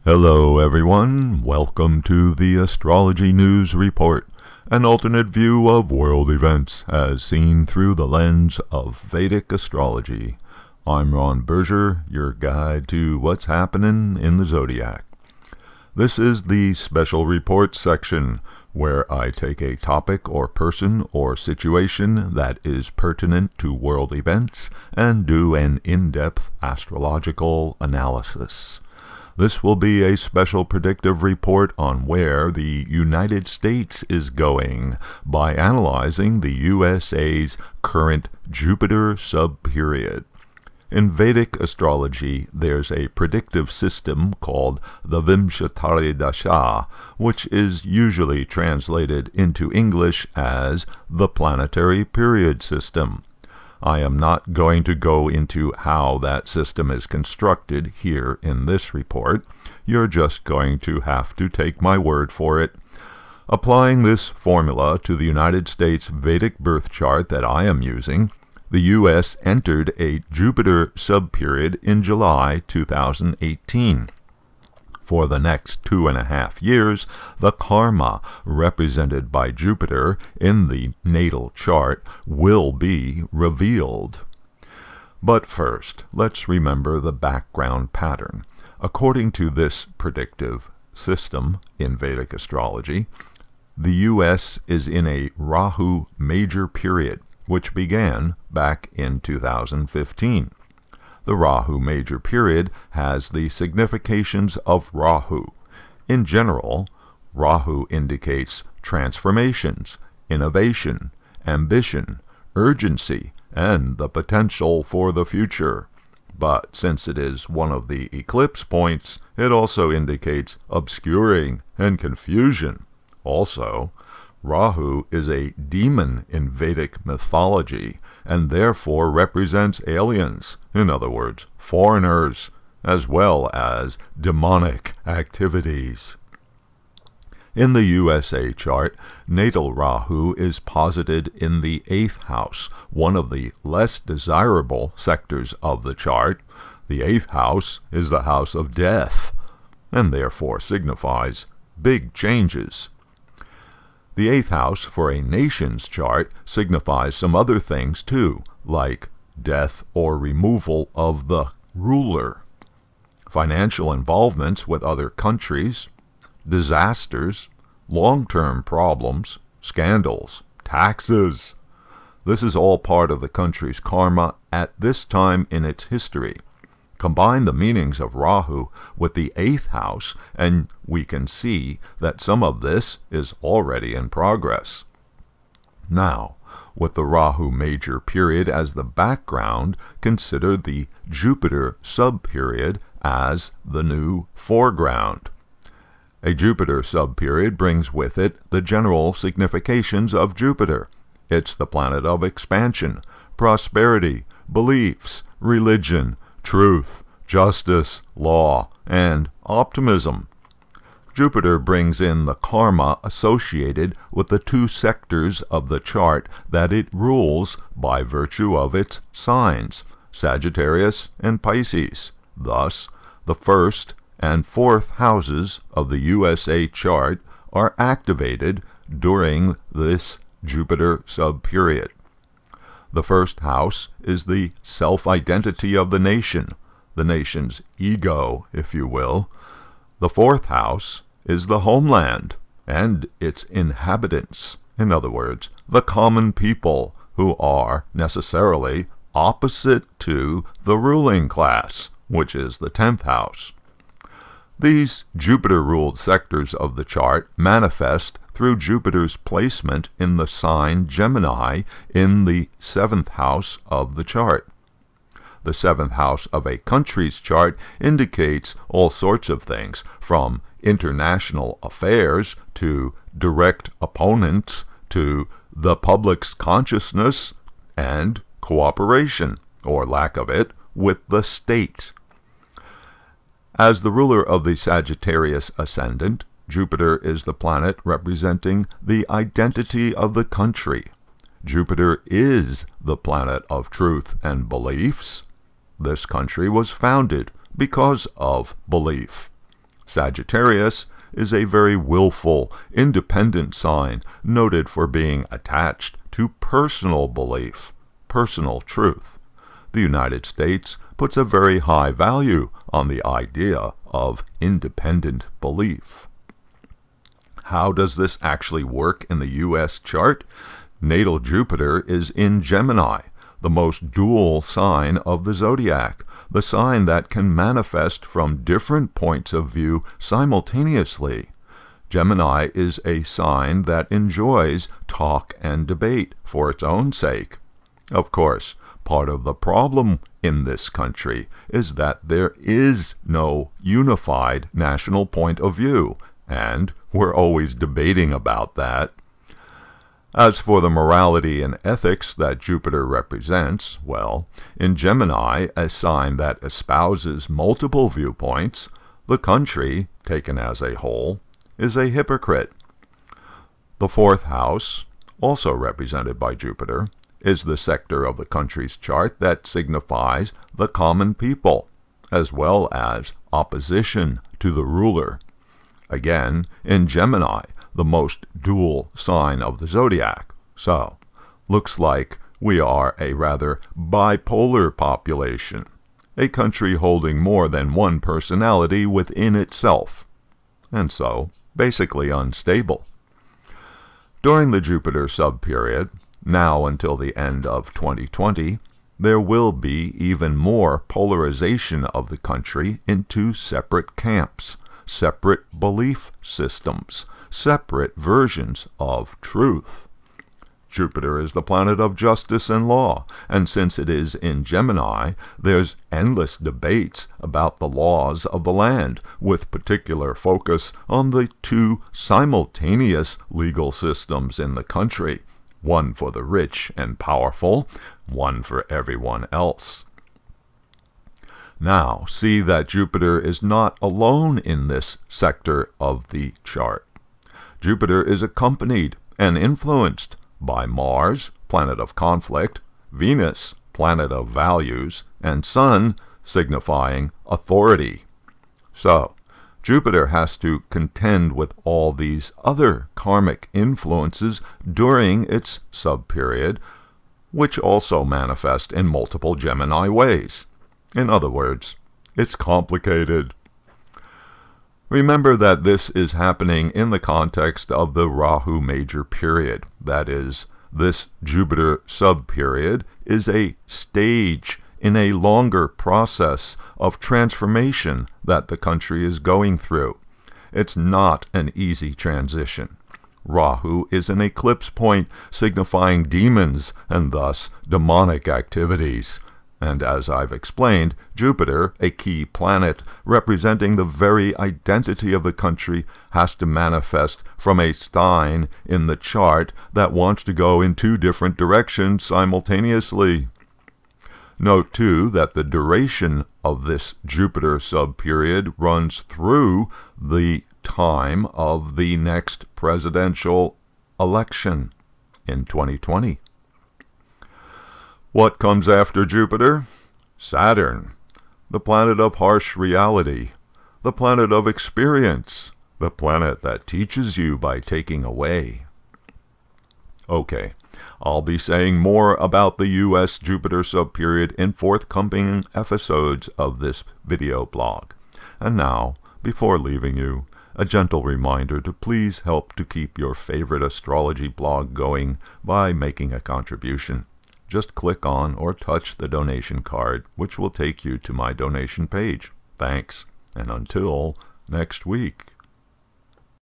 Hello everyone, welcome to the Astrology News Report, an alternate view of world events as seen through the lens of Vedic astrology. I'm Ron Berger, your guide to what's happening in the zodiac. This is the special report section, where I take a topic or person or situation that is pertinent to world events and do an in-depth astrological analysis. This will be a special predictive report on where the United States is going by analyzing the USA's current Jupiter subperiod. In Vedic astrology, there's a predictive system called the Vimshatari Dasha, which is usually translated into English as the planetary period system. I am not going to go into how that system is constructed here in this report. You're just going to have to take my word for it. Applying this formula to the United States Vedic birth chart that I am using, the U.S. entered a Jupiter subperiod in July 2018. For the next 2.5 years, the karma represented by Jupiter in the natal chart will be revealed. But first, let's remember the background pattern. According to this predictive system in Vedic astrology, the U.S. is in a Rahu major period, which began back in 2015. The Rahu major period has the significations of Rahu. In general, Rahu indicates transformations, innovation, ambition, urgency, and the potential for the future. But since it is one of the eclipse points, it also indicates obscuring and confusion. Also, Rahu is a demon in Vedic mythology and therefore represents aliens, in other words, foreigners, as well as demonic activities. In the USA chart, natal Rahu is posited in the 8th house, one of the less desirable sectors of the chart. The 8th house is the house of death, and therefore signifies big changes. The 8th house for a nation's chart signifies some other things too, like death or removal of the ruler, financial involvements with other countries, disasters, long-term problems, scandals, taxes. This is all part of the country's karma at this time in its history. Combine the meanings of Rahu with the 8th house, and we can see that some of this is already in progress. Now, with the Rahu major period as the background, consider the Jupiter subperiod as the new foreground. A Jupiter subperiod brings with it the general significations of Jupiter. It's the planet of expansion, prosperity, beliefs, religion, truth, justice, law, and optimism. Jupiter brings in the karma associated with the two sectors of the chart that it rules by virtue of its signs, Sagittarius and Pisces. Thus, the 1st and 4th houses of the USA chart are activated during this Jupiter subperiod. The 1st house is the self-identity of the nation's ego, if you will. The 4th house is the homeland and its inhabitants, in other words, the common people, who are necessarily opposite to the ruling class, which is the 10th house. These Jupiter-ruled sectors of the chart manifest through Jupiter's placement in the sign Gemini in the 7th house of the chart. The 7th house of a country's chart indicates all sorts of things, from international affairs to direct opponents to the public's consciousness and cooperation, or lack of it, with the state. As the ruler of the Sagittarius ascendant, Jupiter is the planet representing the identity of the country. Jupiter is the planet of truth and beliefs. This country was founded because of belief. Sagittarius is a very willful, independent sign, noted for being attached to personal belief, personal truth. The United States puts a very high value on the idea of independent belief. How does this actually work in the U.S. chart? Natal Jupiter is in Gemini, the most dual sign of the zodiac, the sign that can manifest from different points of view simultaneously. Gemini is a sign that enjoys talk and debate for its own sake. Of course, part of the problem in this country is that there is no unified national point of view, and we're always debating about that. As for the morality and ethics that Jupiter represents, well, in Gemini, a sign that espouses multiple viewpoints, the country, taken as a whole, is a hypocrite. The fourth house, also represented by Jupiter, is the sector of the country's chart that signifies the common people, as well as opposition to the ruler. Again, in Gemini, the most dual sign of the zodiac. So, looks like we are a rather bipolar population, a country holding more than one personality within itself, and so basically unstable. During the Jupiter subperiod, now until the end of 2020, there will be even more polarization of the country into separate camps, separate belief systems, separate versions of truth. Jupiter is the planet of justice and law, and since it is in Gemini, there's endless debates about the laws of the land, with particular focus on the two simultaneous legal systems in the country, one for the rich and powerful, one for everyone else. Now, see that Jupiter is not alone in this sector of the chart. Jupiter is accompanied and influenced by Mars, planet of conflict, Venus, planet of values, and Sun, signifying authority. So, Jupiter has to contend with all these other karmic influences during its subperiod, which also manifest in multiple Gemini ways. In other words, it's complicated. Remember that this is happening in the context of the Rahu major period. That is, this Jupiter subperiod is a stage in a longer process of transformation that the country is going through. It's not an easy transition. Rahu is an eclipse point signifying demons and thus demonic activities. And as I've explained, Jupiter, a key planet representing the very identity of the country, has to manifest from a sign in the chart that wants to go in two different directions simultaneously. Note, too, that the duration of this Jupiter subperiod runs through the time of the next presidential election in 2020. What comes after Jupiter? Saturn, the planet of harsh reality, the planet of experience, the planet that teaches you by taking away. Okay, I'll be saying more about the U.S. Jupiter subperiod in forthcoming episodes of this video blog. And now, before leaving you, a gentle reminder to please help to keep your favorite astrology blog going by making a contribution. Just click on or touch the donation card, which will take you to my donation page. Thanks, and until next week.